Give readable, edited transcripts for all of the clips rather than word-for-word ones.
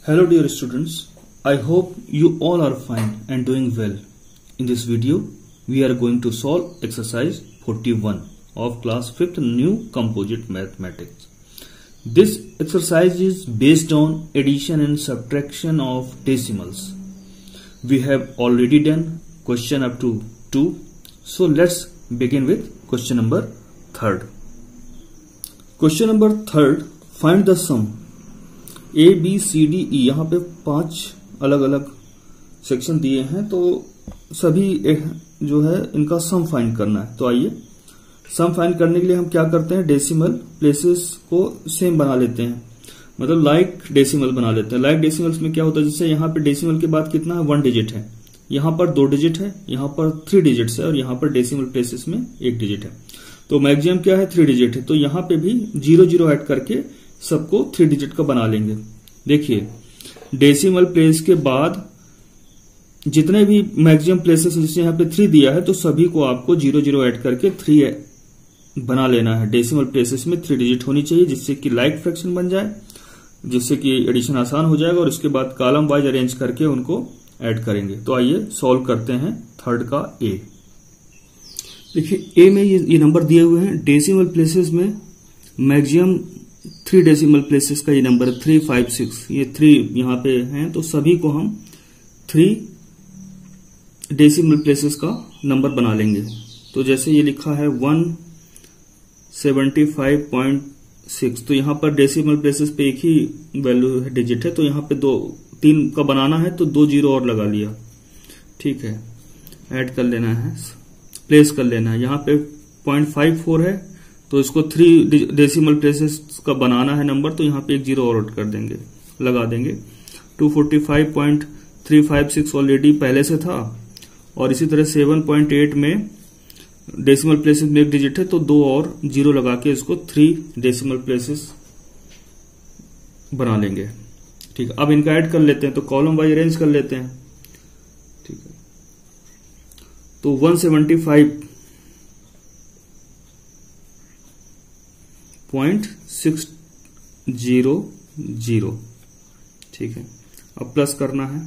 Hello dear students, I hope you all are fine and doing well. In this video, we are going to solve exercise 41 of class 5th new composite mathematics. This exercise is based on addition and subtraction of decimals. We have already done question up to 2. So let's begin with question number 3rd. Question number 3rd, find the sum. A B C D E यहाँ पे 5 अलग अलग section दिए हैं, तो सभी जो है इनका सम फाइंड करना है। तो आइए सम फाइंड करने के लिए हम क्या करते हैं, डेसिमल प्लेसेस को सेम बना लेते हैं, मतलब लाइक डेसिमल बना लेते हैं। लाइक डेसिमल्स में क्या होता है, जैसे यहाँ पे डेसिमल के बाद कितना है, 1 डिजिट है, यहाँ पर 2 डिजिट है, यहाँ पर 3 डिजिट्स है और यहाँ पर डेसिमल प्लेसेस में 1 डिजिट है। तो मैक्सिमम क्या है, 3 डिजिट है, तो यहाँ पे भी 0 0 ऐड करके सबको 3 डिजिट का बना लेंगे। देखिए डेसिमल प्लेस के बाद जितने भी मैक्सिमम प्लेसेस जैसे यहाँ पे 3 दिया है, तो सभी को आपको 0 0 ऐड करके 3 बना लेना है। डेसिमल प्लेसेस में 3 डिजिट होनी चाहिए, जिससे कि लाइक फ्रैक्शन बन जाए, जिससे कि एडिशन आसान हो जाएगा। और उसके बाद कॉलम वाइज अरेंज करके उनको ऐड करेंगे। तो आइए सॉल्व करते हैं 3rd का ए। देखिए ए में ये नंबर दिए हुए हैं। डेसिमल प्लेसेस में मैक्सिमम 3 डेसिमल प्लेसेस का ये नंबर है 3 5 6, ये 3 यहाँ पे हैं, तो सभी को हम 3 डेसिमल प्लेसेस का नंबर बना लेंगे। तो जैसे ये लिखा है 175.6, तो यहाँ पर डेसिमल प्लेसेस पे एक ही वैल्यू है, डिजिट है, तो यहाँ पे 3 का बनाना है, तो 2 0 और लगा लिया। ठीक है, ऐड कर लेना है, प्लेस कर लेना है। यहाँ पे 0.54 है, तो इसको 3 डेसिमल प्लेसेस का बनाना है नंबर, तो यहाँ पे एक 0 और ऐड कर देंगे, लगा देंगे। 245.356 ऑलरेडी पहले से था, और इसी तरह 7.8 में डेसिमल प्लेसेस में 1 डिजिट है, तो 2 और 0 लगा के इसको 3 डेसिमल प्लेसेस बना लेंगे। ठीक है, अब इनका ऐड कर लेते हैं, तो कॉलम वाइज अरेंज कर लेते हैं। ठीक है, तो 175.600, ठीक है। अब प्लस करना है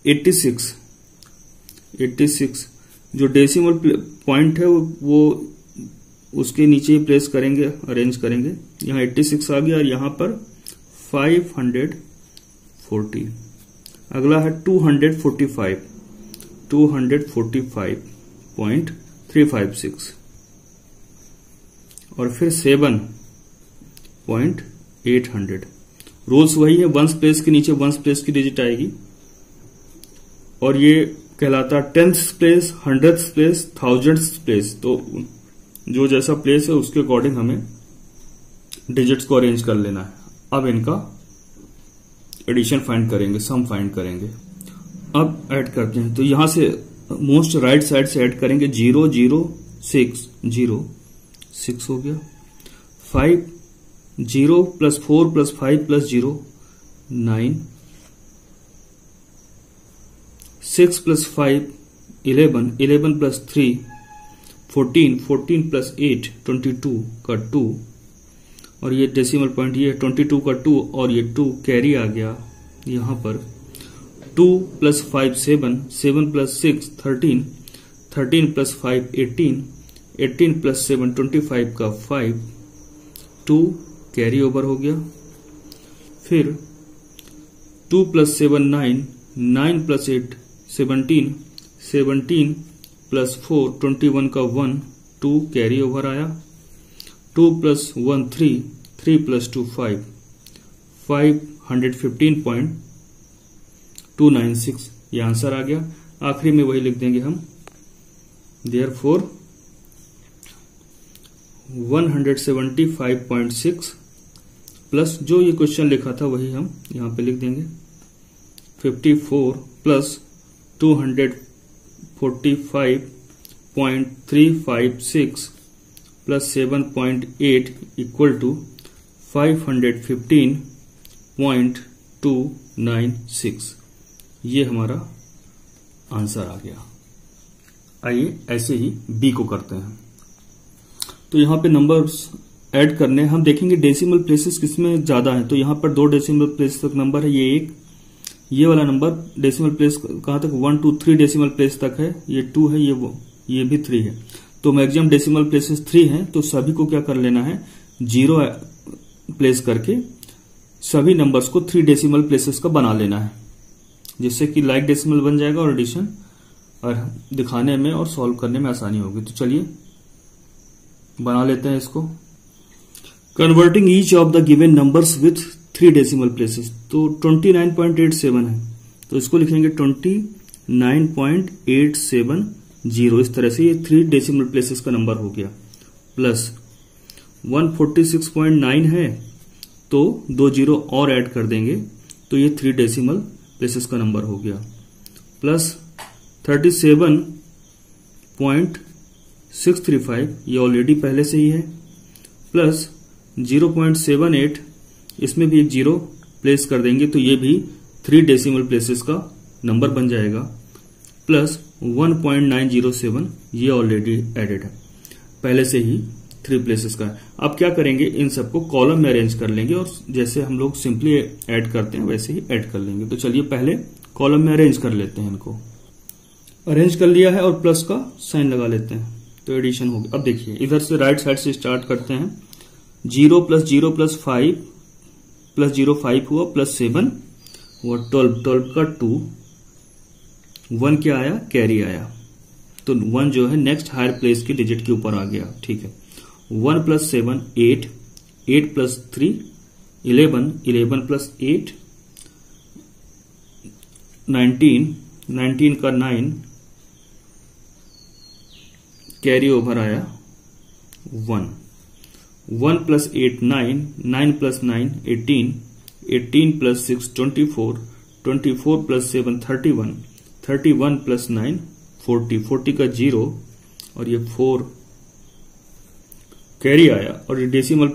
86 जो डेसिमल पॉइंट है वो उसके नीचे ही प्लेस करेंगे, अरेंज करेंगे। यहाँ 86 आ गया और यहाँ पर 540। अगला है 245.356 और फिर 7.800। रूल्स वही है, 1 प्लेस के नीचे 1 प्लेस की डिजिट आएगी, और ये कहलाता है 10th place, 100th place, 1000th place. तो जो जैसा प्लेस है उसके अकॉर्डिंग हमें डिजिट्स को अरेंज कर लेना है। अब इनका एडिशन फाइंड करेंगे, सम फाइंड करेंगे। अब ऐड करते हैं, तो यहां से मोस्ट राइट साइड से ऐड करेंगे। 0 0 6 0 6 हो गया। 5 0 plus 4 plus 5 plus 0 9। 6 plus 5 11 11 plus 3 14 14 plus 8 22 का 2, और ये डेसिमल पॉइंट ये 22 का 2, और ये 2 कैरी आ गया यहां पर। 2 प्लस 5 7 7 प्लस 6 13 13 प्लस 5 18 18 प्लस 7 25 का 5, 2 कैरी ओवर हो गया। फिर 2 प्लस 7 9 9 प्लस 8 17 17 प्लस 4 21 का 1, 2 कैरी ओवर आया। 2 प्लस 1 3 3 प्लस 2 5 515.296, ये आंसर आ गया। आखिरी में वही लिख देंगे हम, देयरफॉर 175.6 प्लस जो ये क्वेश्चन लिखा था वही हम यहां पे लिख देंगे, 54 प्लस 245.356 प्लस 7.8 इक्वल टू 515.296। ये हमारा आंसर आ गया। आइए ऐसे ही बी को करते हैं। तो यहां पे नंबर्स ऐड करने, हम देखेंगे डेसिमल प्लेसेस किसमें ज्यादा है। तो यहाँ पर 2 डेसिमल प्लेस तक नंबर है, ये वाला नंबर डेसिमल प्लेस कहाँ तक 1 2 3 डेसिमल प्लेस तक है, ये 2 है, ये भी 3 है। तो मैक्सिमम डेसिमल प्लेसेस 3 हैं, तो सभी को क्या कर लेना है 0 प्लेस करके सभी नंबर्स को 3 डेसिमल प्लेसेस का बना लेना है, जिससे कि लाइक डेसिमल बन जाएगा और एडिशन और दिखाने में और सॉल्व करने में आसानी होगी। तो चलिए बना लेते हैं इसको। Converting each of the given numbers with 3 decimal places. तो 29.87 है, तो इसको लिखेंगे 29.870। इस तरह से ये 3 डेसिमल प्लेसेस का नंबर हो गया। प्लस 146.9 है, तो 2 जीरो और ऐड कर देंगे, तो ये 3 डेसिमल प्लेसेस का नंबर हो गया। प्लस 37.635, ये ऑलरेडी पहले से ही है। प्लस 0.78, इसमें भी एक 0 प्लेस कर देंगे, तो ये भी 3 डेसिमल प्लेसेस का नंबर बन जाएगा। प्लस 1.907, ये ऑलरेडी एडेड है, पहले से ही 3 प्लेसेस का है। अब क्या करेंगे, इन सबको कॉलम में अरेंज कर लेंगे और जैसे हम लोग सिंपली ऐड करते हैं वैसे ही ऐड कर लेंगे। तो चलिए पहले कॉलम में अरेंज कर लेते हैं, इनको अरेंज कर लिया है और प्लस का साइन लगा लेते हैं, तो एडिशन होगी। अब देखिए इधर से राइट साइड से स्टार्ट करते हैं। 0 + 0 + 5 + 0 5 हुआ, प्लस 7 हुआ 12 का 2, 1 क्या आया, कैरी आया। तो 1 जो है नेक्स्ट हायर प्लेस के डिजिट के ऊपर आ गया, ठीक है। 1 + 7 8, 8 + 3 11, 11 + 8 19, 19 का 9, कैरी ओवर आया 1। 1 + 8 9, 9 + 9 18, 18 + 6 24, 24 + 7 31, 31 + 9 40, 40 का 0 और ये 4 कैरी आया। और ये डेसिमल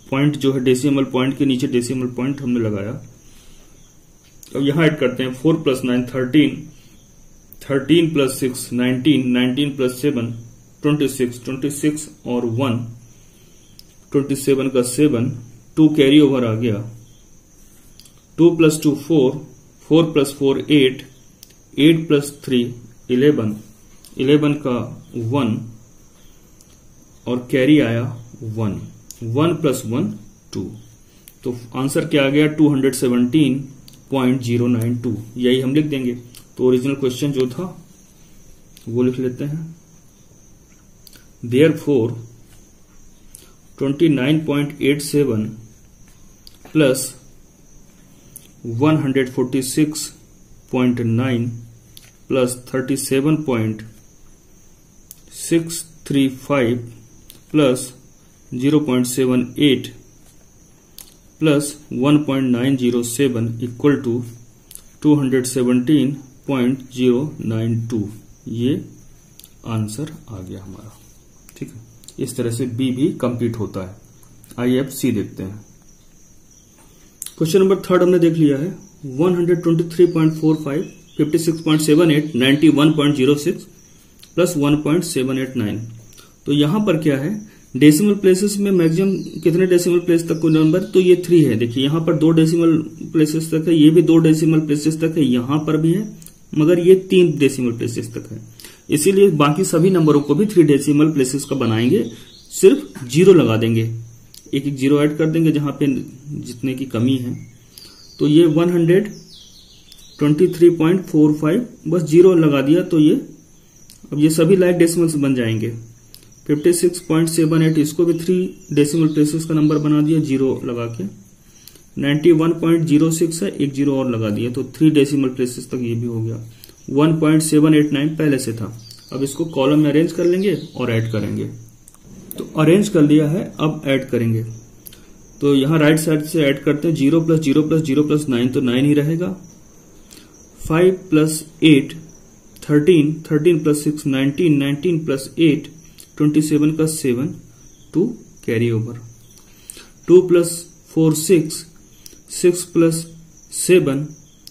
पॉइंट जो है, डेसिमल पॉइंट के नीचे डेसिमल पॉइंट हमने लगाया। अब यहां ऐड करते हैं 4 + 9 13, 13 + 6 19, 19 + 7 26, 26 और 1 27 का 7, 2 कैरी ओवर आ गया। 2 + 2 4, 4 + 4 8, 8 + 3 11, 11 का 1 और कैरी आया 1, 1 + 1 2। तो आंसर क्या आ गया 217.092, यही हम लिख देंगे। तो ओरिजिनल क्वेश्चन जो था वो लिख लेते हैं। Therefore 29.87 plus 146.9 plus 37.635 plus 0.78 plus 1.907 equal to 217.092। ये आंसर आ गया हमारा, ठीक है। इस तरह से बी भी कंप्लीट होता है। आइए अब सी देखते हैं। क्वेश्चन नंबर 3 हमने देख लिया है। 123.45, 56.78, 91.06 प्लस 1.789। तो यहां पर क्या है, डेसिमल प्लेसेस में मैक्सिमम कितने डेसिमल प्लेस तक को नंबर, तो ये 3 है। देखिए यहां पर 2 डेसिमल प्लेसेस तक है, ये भी 2 डेसिमल प्लेसेस तक है, यहां पर भी है, मगर ये 3 डेसिमल प्लेसेस तक है। इसीलिए बाकी सभी नंबरों को भी 3 डेसिमल प्लेसेस का बनाएंगे, सिर्फ 0 लगा देंगे, एक 0 ऐड कर देंगे जहां पे जितने की कमी है। तो ये 123.45 बस 0 लगा दिया, तो ये अब ये सभी लाइक डेसिमल्स बन जाएंगे। 56.78 इसको भी 3 डेसिमल प्लेसेस का नंबर बना दिया 0 लगा के। 91.06 है, एक 0 और लगा दिया, तो 3 डेसिमल प्लेसेस तक ये भी हो गया। 1.789 पहले से था। अब इसको कॉलम में अरेंज कर लेंगे और ऐड करेंगे। तो अरेंज कर लिया है, अब ऐड करेंगे। तो यहां राइट साइड से ऐड करते हैं। 0 + 0 + 0 + 9, तो 9 ही रहेगा। 5 + 8 13, 13 + 6 19, 19 + 8 27 का 7, 2 कैरी ओवर। 2 + 4 6, 6 + 7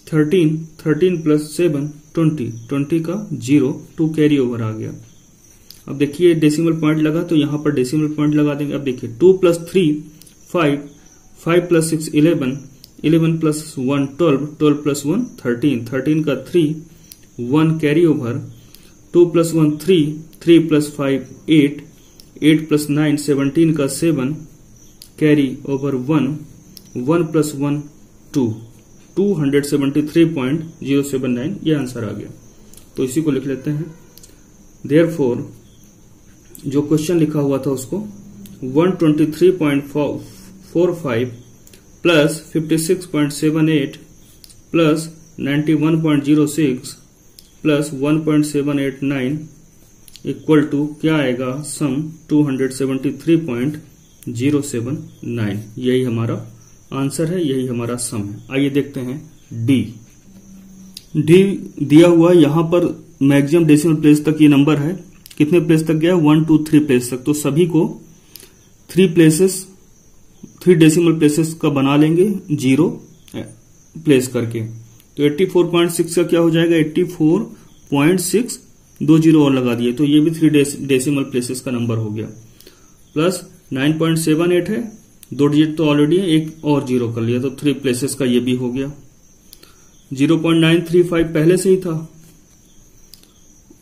13, 13 + 7 20, 20 का 0, 2 कैरी ओवर आ गया। अब देखिए डेसिमल पॉइंट लगा तो यहां पर डेसिमल पॉइंट लगा देंगे। अब देखिए 2 + 3 5, 5 + 6 11, 11 + 1 12, 12 + 1 13, 13 का 3, 1 कैरी ओवर, 2 + 1 3, 3 + 5 8, 8 + 9 17 का 7 कैरी ओवर 1, 1 + 1 2, 273.079 ये आंसर आ गया। तो इसी को लिख लेते हैं। देयरफॉर जो क्वेश्चन लिखा हुआ था उसको 123.45 plus 56.78 plus 91.06 plus 1.789 equal to क्या आएगा, सम 273.079। यही हमारा आंसर है, यही हमारा सम है। आइए देखते हैं डी दिया हुआ यहां पर मैक्सिमम डेसिमल प्लेस तक ये नंबर है, कितने प्लेस तक गया, 1 2 3 प्लेस तक। तो सभी को 3 डेसिमल प्लेसेस का बना लेंगे 0 प्लेस करके। तो 84.6 का क्या हो जाएगा, 84.6, 2 0 और लगा दिए तो ये भी 3 डेसिमल प्लेसेस का नंबर हो गया। प्लस 9.78 है, 2 डिजिट तो ऑलरेडी है, एक और 0 कर लिया तो 3 प्लेसेस का ये भी हो गया। 0.935 पहले से ही था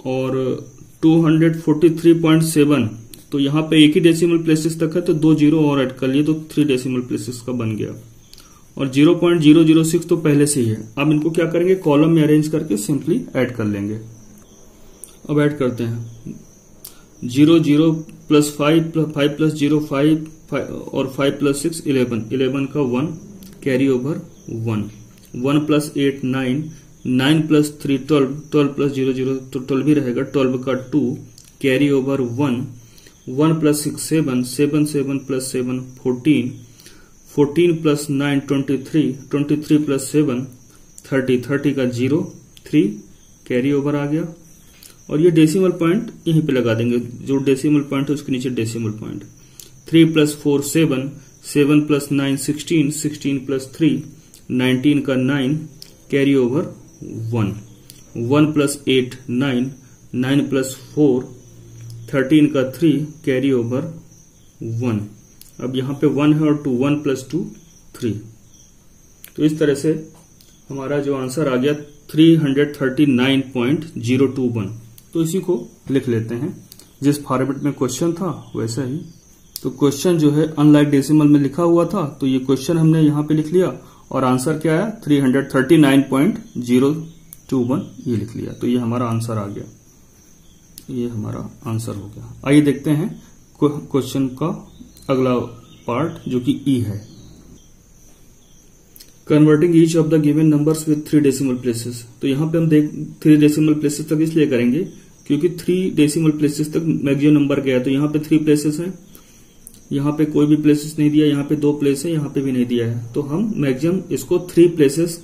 और 243.7 तो यहां पे एक ही डेसिमल प्लेसेस तक है तो 2 0 और ऐड कर लिए तो 3 डेसिमल प्लेसेस का बन गया। और 0.006 तो पहले से ही है। अब इनको क्या करेंगे, कॉलम में अरेंज करके सिंपली ऐड कर लेंगे। अब ऐड करते हैं 0 0 + 5 + 0 5 और 5 + 6 11, 11 का 1 कैरी ओवर 1, 1 + 8 9, 9 + 3 12, 12 + 0 0 तो 12 ही रहेगा, 12 का 2 कैरी ओवर 1, 1 + 6 7, 7 7 + 7 14, 14 + 9 23, 23 + 7 30, 30 का 0 3 कैरी ओवर आ गया। और ये डेसिमल पॉइंट यहीं पे लगा देंगे, जो डेसिमल पॉइंट है उसके नीचे डेसिमल पॉइंट। 3 + 4 7, 7 + 9 16, 16 + 3 19 का 9 कैरी ओवर 1, 1 + 8 9, 9 + 4 13 का 3 कैरी ओवर 1। अब यहां पे 1 है और 2, 1 + 2 3। तो इस तरह से हमारा जो आंसर आ गया 339.021। तो इसी को लिख लेते हैं जिस फॉर्मेट में क्वेश्चन था वैसा ही। तो क्वेश्चन जो है अनलाइक डेसिमल में लिखा हुआ था तो ये क्वेश्चन हमने यहां पे लिख लिया और आंसर क्या आया 339.021 ये लिख लिया। तो ये हमारा आंसर आ गया, ये हमारा आंसर हो गया। आइए देखते हैं क्वेश्चन का अगला पार्ट जो कि ई है। Converting each of the given numbers with 3 decimal places. तो यहां पे हम 3 डेसिमल प्लेसेस तक इसलिए करेंगे क्योंकि 3 डेसिमल प्लेसेस तक मैक्सिमम नंबर गया। तो यहां पे 3 प्लेसेस हैं, यहां पे कोई भी प्लेसेस नहीं दिया, यहां पे 2 प्लेस है, यहां पे भी नहीं दिया है। तो हम मैक्सिमम इसको 3 प्लेसेस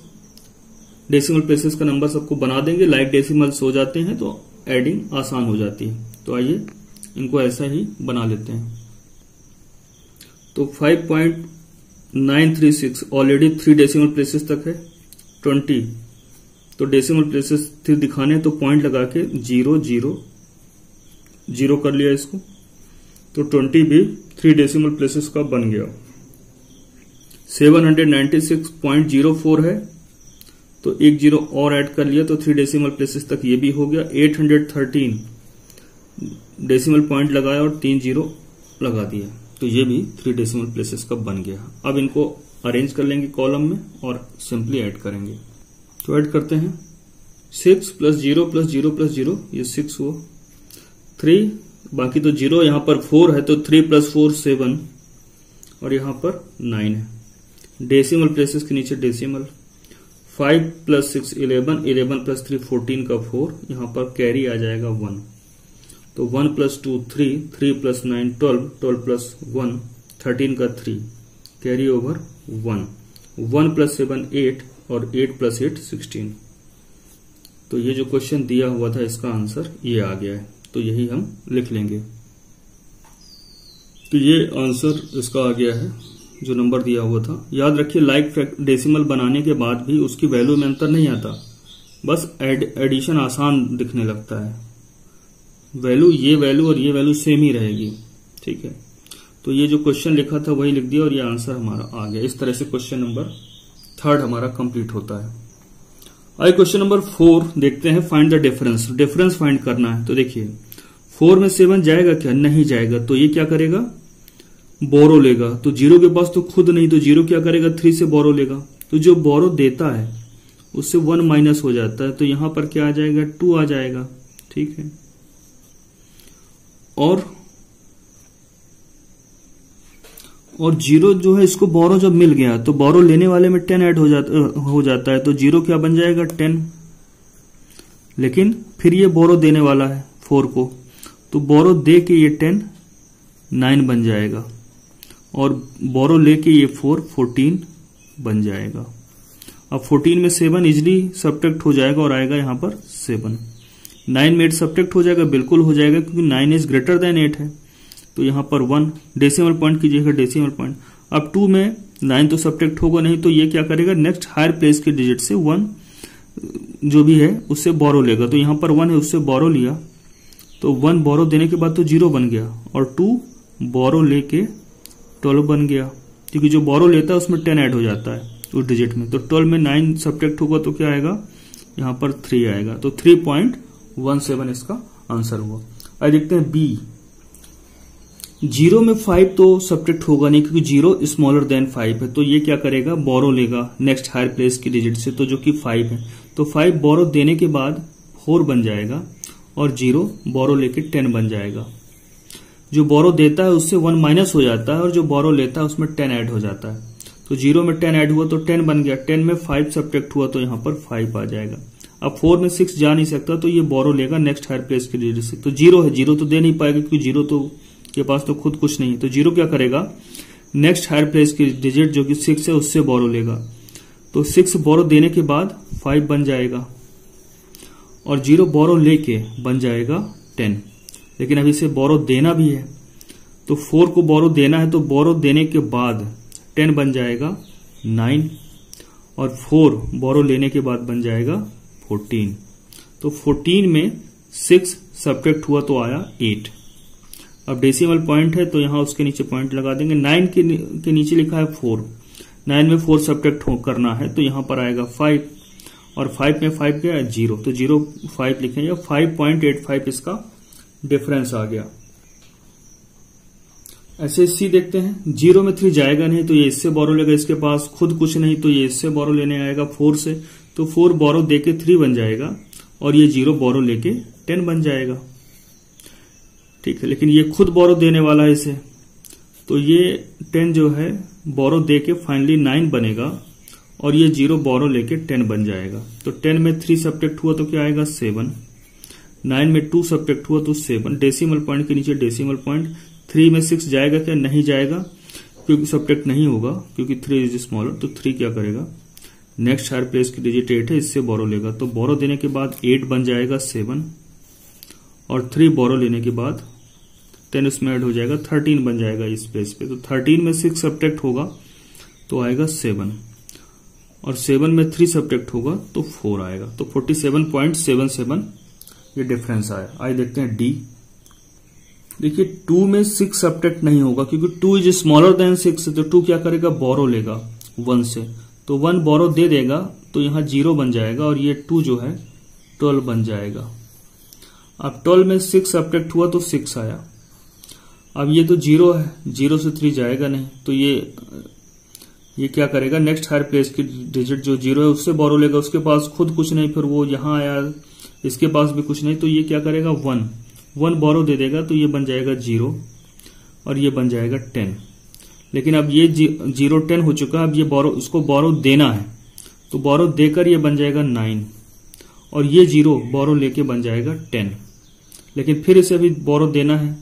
डेसिमल प्लेसेस का नंबर सबको बना देंगे। लाइक डेसिमल्स हो जाते हैं तो एडिंग आसान हो जाती है। तो आइए इनको ऐसा ही बना लेते हैं। तो 5.936 ऑलरेडी 3 डेसिमल प्लेसेस तक है। 20 तो डेसिमल प्लेसेस दिखाने तो पॉइंट लगा के 0 0 0 कर लिया इसको। तो 20 भी 3 डेसिमल प्लेसेस का बन गया। 796.04 है तो 1 0 और ऐड कर लिया तो 3 डेसिमल प्लेसेस तक ये भी हो गया। 813 डेसिमल पॉइंट लगाया और 3 0 लगा दिया तो ये भी 3 डेसिमल प्लेसेस का बन गया। अब इनको अरेंज कर लेंगे कॉलम में और सिंपली ऐड करेंगे। तो ऐड करते हैं 6 + 0 + 0 + 0 ये 6 हुआ। 3 बाकी तो 0 यहां पर 4 है तो 3 + 4 7 और यहां पर 9 है। डेसिमल प्लेसेस के नीचे डेसिमल। 5 + 6 11, 11 + 3 14 का 4 यहां पर कैरी आ जाएगा 1। तो 1 + 2 3, 3 + 9 12, 12 + 1 13 का 3 कैरी ओवर 1, 1 + 7 8 और 8 + 8 16। तो ये जो क्वेश्चन दिया हुआ था इसका आंसर ये आ गया है। तो यही हम लिख लेंगे। तो ये आंसर इसका आ गया है जो नंबर दिया हुआ था। याद रखिए लाइक डेसिमल बनाने के बाद भी उसकी वैल्यू में अंतर नहीं आता, बस एडिशन आसान दिखने लगता है। वैल्यू, ये वैल्यू और ये वैल्यू सेम ही रहेगी। ठीक है, तो ये जो क्वेश्चन लिखा था वही लिख दिया और ये आंसर हमारा आ गया। इस तरह से क्वेश्चन नंबर 3 हमारा कंप्लीट होता है। आइए क्वेश्चन नंबर 4 देखते हैं। Find the difference, difference find करना है। तो देखिए 4 में 7 जाएगा क्या? नहीं जाएगा। तो ये क्या करेगा? बोरो लेगा। तो 0 के पास तो खुद नहीं, तो 0 क्या करेगा? 3 से बोरो लेगा। तो जो बोरो देता है उससे 1 माइनस हो जाता है, तो यहां पर क्या आ जाएगा? 2 आ जाएगा। ठीक है, और 0 जो है इसको बोरो जब मिल गया तो बोरो लेने वाले में 10 ऐड हो जाता है, तो 0 क्या बन जाएगा? 10। लेकिन फिर ये बोरो देने वाला है 4 को, तो बोरो दे के ये 10 9 बन जाएगा, और बोरो लेके ये 4 14 बन जाएगा। अब 14 में 7 इजिली सब्ट्रैक्ट हो जाएगा और आएगा यहां पर 7। 9 में 8 सब्ट्रैक्ट हो जाएगा, बिल्कुल हो जाएगा क्योंकि 9 इज ग्रेटर देन 8 है। तो यहां पर 1 डेसिमल पॉइंट कीजिएगा, डेसिमल पॉइंट। अब 2 में 9 तो सब्ट्रैक्ट होगा नहीं, तो ये क्या करेगा? नेक्स्ट हायर प्लेस के डिजिट से 1 जो भी है उससे बोरो लेगा। तो यहां पर 1 है, उससे बोरो लिया, तो 1 बोरो देने के बाद तो 0 बन गया, और 2 बोरो लेके 12 बन गया, क्योंकि जो बोरो लेता है उसमें 10 ऐड हो जाता है उस डिजिट में। तो 12 में 9 सब्ट्रैक्ट होगा तो क्या आएगा? यहां पर 3 आएगा। तो 3.17 इसका आंसर हुआ। अब देखते हैं बी। 0 में 5 तो सब्ट्रैक्ट होगा नहीं क्योंकि 0 स्मॉलर देन 5 है, तो ये क्या करेगा? बोरो लेगा नेक्स्ट हायर प्लेस की डिजिट से, तो जो कि 5 है। तो 5 बोरो देने के बाद 4 बन जाएगा, और 0 बोरो लेके 10 बन जाएगा। जो बोरो देता है उससे 1 माइनस हो जाता है, और जो बोरो लेता है उसमें 10 ऐड हो जाता है। तो 0 में 10 ऐड हुआ तो 10 बन गया। 10 में 5 सब्ट्रैक्ट हुआ तो यहां पर 5 आ जाएगा। अब 4 में 6 जा नहीं सकता, तो ये बोरो लेगा नेक्स्ट हायर प्लेस की डिजिट से। तो 0 है, 0 तो दे नहीं पाएगा क्योंकि 0 तो के पास तो खुद कुछ नहीं है। तो 0 क्या करेगा? नेक्स्ट हायर प्लेस की डिजिट जो कि 6 है उससे बोरो लेगा। तो 6 बोरो देने के बाद 5 बन जाएगा, और 0 बोरो लेके बन जाएगा 10। लेकिन अब इसे बोरो देना भी है, तो 4 को बोरो देना है, तो बोरो देने के बाद 10 बन जाएगा 9, और 4 बोरो लेने के बाद बन जाएगा 14। तो 14 में 6 सब्ट्रैक्ट हुआ तो आया 8। अब डेसिमल पॉइंट है तो यहां उसके नीचे पॉइंट लगा देंगे। 9 के नीचे लिखा है 4, 9 में 4 सब्ट्रैक्ट करना है, तो यहां पर आएगा 5, और 5 में 5 गया 0, तो 0 5 लिखेंगे। 5.85 इसका डिफरेंस आ गया। ऐसे सी देखते हैं। 0 में 3 जाएगा नहीं, तो ये इससे बोरो लेगा, इसके पास खुद कुछ नहीं, तो ये इससे बोरो लेने आएगा 4 से। तो 4 बोरो देके 3 बन जाएगा, और ये 0 बोरो लेके 10 बन जाएगा। ठीक है, लेकिन ये खुद बोरो देने वाला है इसे, तो ये 10 जो है बोरो देके फाइनली 9 बनेगा, और ये 0 बोरो लेके 10 बन जाएगा। तो 10 में 3 सब्ट्रैक्ट हुआ तो क्या आएगा? 7। 9 में 2 सब्ट्रैक्ट हुआ तो 7। डेसिमल पॉइंट के नीचे डेसिमल पॉइंट। 3 में 6 जाएगा क्या? नहीं जाएगा, क्योंकि सब्ट्रैक्ट नहीं होगा, क्योंकि 3 इज स्मॉलर। तो 3 क्या करेगा? नेक्स्ट हायर प्लेस की डिजिट 8 है, इससे बोरो लेगा। तो बोरो देने के बाद 8 बन जाएगा 7, और 3 बोरो लेने के बाद 10 उसमें ऐड हो जाएगा, 13 बन जाएगा इस प्लेस पे। तो 13 में 6 सब्ट्रैक्ट होगा तो आएगा 7, और 7 में 3 सब्ट्रैक्ट होगा तो 4 आएगा। तो 47.77 ये डिफरेंस आया। आइए देखते हैं डी। देखिए 2 में 6 सब्ट्रैक्ट नहीं होगा क्योंकि 2 इज स्मॉलर देन 6, तो 2 क्या करेगा? बोरो लेगा 1 से, तो 1 बोरो दे देगा, तो यहां 0 बन जाएगा, और ये 2 जो है 12 बन जाएगा। अब 12 में 6 सब्ट्रैक्ट हुआ तो 6 आया। अब ये तो 0 है, 0 से 3 जाएगा नहीं, तो ये क्या करेगा? नेक्स्ट हायर प्लेस की डिजिट जो 0 है उससे बोरो लेगा, उसके पास खुद कुछ नहीं, फिर वो यहां आया, इसके पास भी कुछ नहीं, तो ये क्या करेगा? 1 बोरो दे देगा, तो ये बन जाएगा 0, और ये बन जाएगा 10। लेकिन अब ये 0 10 हो चुका है, अब ये बोरो, इसको बोरो देना है, तो बोरो देकर ये बन जाएगा 9, और ये 0 बोरो लेके बन जाएगा 10। लेकिन फिर इसे अभी बोरो देना है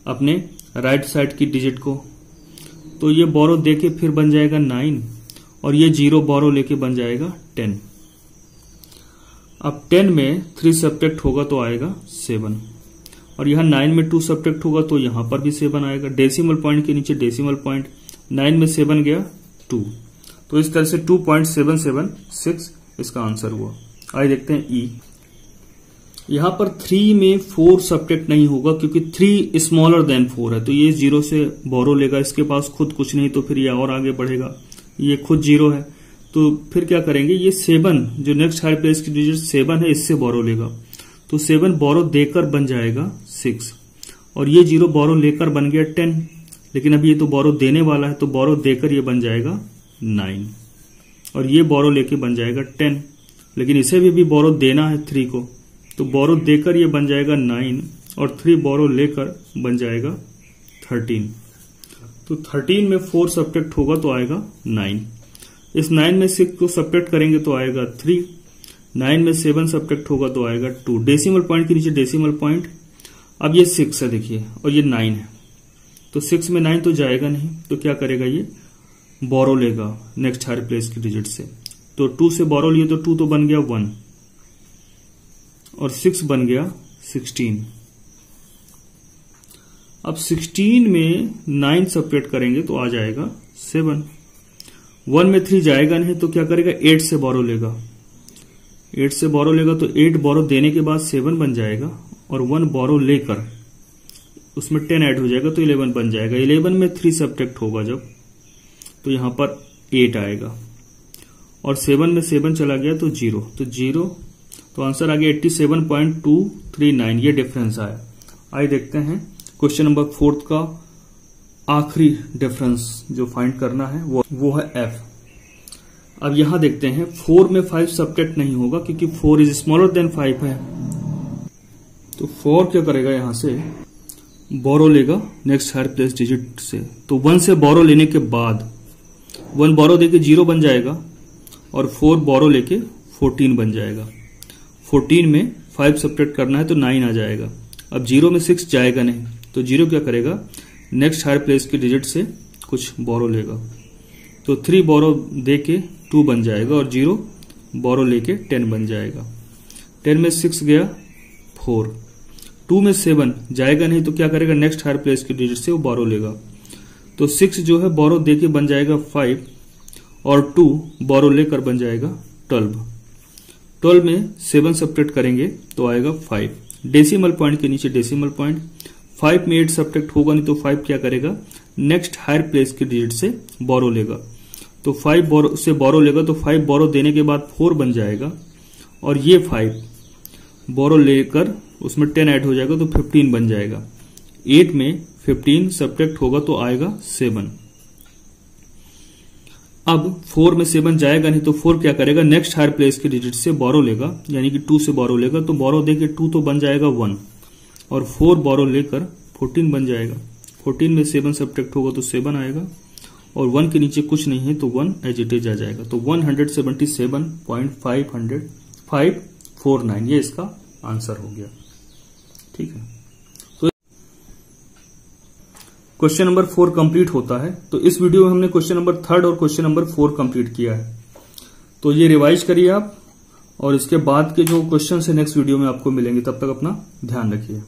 अपने राइट साइड की डिजिट को, तो ये बोरो देके फिर बन जाएगा 9, और ये 0 बोरो लेके बन जाएगा 10। अब 10 में 3 सब्ट्रैक्ट होगा तो आएगा 7, और यहां 9 में 2 सब्ट्रैक्ट होगा तो यहां पर भी 7 आएगा। डेसिमल पॉइंट के नीचे डेसिमल पॉइंट, 9 में 7 गया 2, तो इस तरह से 2.776 इसका आंसर हुआ। आइए देखते हैं ई। यहां पर 3 में 4 सब्ट्रैक्ट नहीं होगा क्योंकि 3 स्मॉलर देन 4 है, तो ये 0 से बोरो लेगा, इसके पास खुद कुछ नहीं तो फिर ये और आगे बढ़ेगा, ये खुद 0 है, तो फिर क्या करेंगे, ये 7 जो नेक्स्ट हायर प्लेस की डिजिट 7 है इससे बोरो लेगा, तो 7 बोरो देकर बन जाएगा 6 और ये 0 बोरो लेकर बन गया 10, लेकिन अभी ये तो बोरो देने वाला है तो बोरो देकर ये बन जाएगा 9 और ये बोरो लेके बन जाएगा 10, लेकिन इसे भी बोरो देना है 3 को, तो बोरो देकर ये बन जाएगा 9 और 3 बोरो लेकर बन जाएगा 13। तो 13 में 4 सब्ट्रैक्ट होगा तो आएगा 9, इस 9 में 6 को सब्ट्रैक्ट करेंगे तो आएगा 3, 9 में 7 सब्ट्रैक्ट होगा तो आएगा 2, डेसिमल पॉइंट के नीचे डेसिमल पॉइंट। अब ये 6 है देखिए और ये 9 है, तो 6 में 9 तो जाएगा नहीं, तो क्या करेगा, ये बोरो लेगा नेक्स्ट हायर प्लेस की डिजिट से, तो 2 से बोरो लिए तो 2 तो बन गया 1 और 6 बन गया 16। अब 16 में 9 सब्ट्रैक्ट करेंगे तो आ जाएगा 7, 1 में 3 जाएगा नहीं तो क्या करेगा, 8 से बोरो लेगा, 8 से बोरो लेगा तो 8 बोरो देने के बाद 7 बन जाएगा और 1 बोरो लेकर उसमें 10 ऐड हो जाएगा तो 11 बन जाएगा, 11 में 3 सब्ट्रैक्ट होगा जब तो यहां पर 8 आएगा और 7 में 7 चला गया तो 0, तो 0, तो आंसर आ गया 87.239, ये डिफरेंस आया। आइए देखते हैं क्वेश्चन नंबर 4 का आखिरी डिफरेंस जो फाइंड करना है वो है f। अब यहां देखते हैं 4 में 5 सब्ट्रैक्ट नहीं होगा क्योंकि 4 इज स्मॉलर देन 5 है, तो 4 क्या करेगा, यहां से बोरो लेगा नेक्स्ट हायर प्लेस डिजिट से, तो 1 से बोरो लेने के बाद 1 बोरो देके 0 बन जाएगा और 4 बोरो लेके 14 बन जाएगा, 14 में 5 सब्ट्रैक्ट करना है तो 9 आ जाएगा। अब 0 में 6 जाएगा नहीं, तो 0 क्या करेगा, नेक्स्ट हायर प्लेस की डिजिट से कुछ बोरो लेगा, तो 3 बोरो देके 2 बन जाएगा और 0 बोरो लेके 10 बन जाएगा, 10 में 6 गया 4, 2 में 7 जाएगा नहीं तो क्या करेगा, नेक्स्ट हायर प्लेस की डिजिट से वो बोरो लेगा, तो 6 जो है बोरो देके बन जाएगा 5 और 2 बोरो लेकर बन जाएगा 12, 12 में 7 सब्ट्रैक्ट करेंगे तो आएगा 5, डेसिमल पॉइंट के नीचे डेसिमल पॉइंट, 5 में 8 सब्ट्रैक्ट होगा नहीं तो 5 क्या करेगा, नेक्स्ट हायर प्लेस की डिजिट से बोरो लेगा, तो 5 बोरो से बोरो लेगा तो 5 बोरो देने के बाद 4 बन जाएगा और ये 5 बोरो लेकर उसमें 10 ऐड हो जाएगा तो 15 बन जाएगा, 8 में 15 सब्ट्रैक्ट होगा तो आएगा 7। अब 4 में 7 जाएगा नहीं तो 4 क्या करेगा, नेक्स्ट हायर प्लेस की डिजिट से बोरो लेगा, यानी कि 2 से बोरो लेगा, तो बोरो देके 2 तो बन जाएगा 1 और 4 बोरो लेकर 14 बन जाएगा, 14 में 7 सब्ट्रैक्ट होगा तो 7 आएगा और 1 के नीचे कुछ नहीं है तो 1 एज इट इज आ जाएगा, तो 177.549 ये इसका आंसर हो गया। ठीक है, तो क्वेश्चन नंबर 4 कंप्लीट होता है। तो इस वीडियो में हमने क्वेश्चन नंबर 3 और क्वेश्चन नंबर 4 कंप्लीट किया है, तो ये रिवाइज करिए आप और इसके बाद के जो क्वेश्चन है नेक्स्ट वीडियो में आपको मिलेंगे, तब तक अपना ध्यान रखिए।